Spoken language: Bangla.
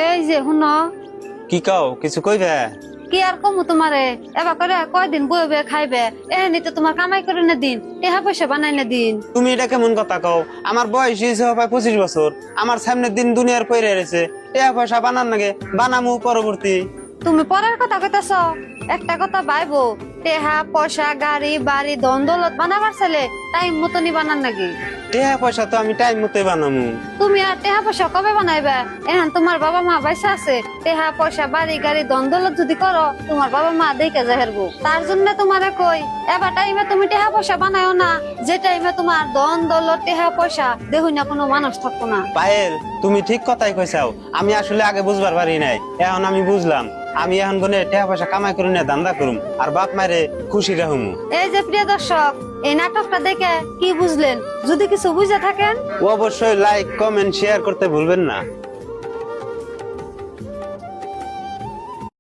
এই যে শুনো, কি কও কিছু কইবে? কি আর কমু তোমারে, এবার করে কয়দিন বইবে খাইবে, এহেনি তো তোমার কামাই করে না দিন, টেহা পয়সা বানাই না দিন। তুমি এটা কেমন কথা কও? আমার বয়স হয়েছে প্রায় 25 বছর। আমার সামনের দিন দুনিয়ার পয়রা রয়েছে, টাকা পয়সা বানান নাগে বানামু পরবর্তী। তুমি পরের কথা কইতাছ, একটা কথা ভাইবো, টেহা পয়সা গাড়ি বাড়ি ধন দৌলত বানাবার ছেলে টাইম মতনই বানান নাকি? টাকা পয়সা তো আমি টাইম মতোই বানামু। তুমি আর টেহা পয়সা কবে বানাইবে? এখন তোমার বাবা মা বাইসা আছে, টেহা পয়সা বাড়ি গাড়ি ধন দৌলত যদি করো তোমার বাবা মা দেখে যাহেরবো। তার জন্য তোমারে কই, এবার টাইমে তুমি টেহা পয়সা বানায়ও না, যে টাইমে তোমার ধন দৌলত টেহা পয়সা দেখুই না কোনো মানুষ থাকবো না। পায়েল, তুমি ঠিক কথাই কইছাও। আমি আসলে আগে বুঝবার পারি নাই, এখন আমি বুঝলাম। আমি এখন গনে টাকা পয়সা কামাই করি না, ধান্দা করুম, আর বাপ মারে খুশি রাহুমু। এই যে প্রিয় দর্শক, এই নাটকটা দেখে কি বুঝলেন? যদি কিছু বুঝে থাকেন অবশ্যই লাইক কমেন্ট শেয়ার করতে ভুলবেন না।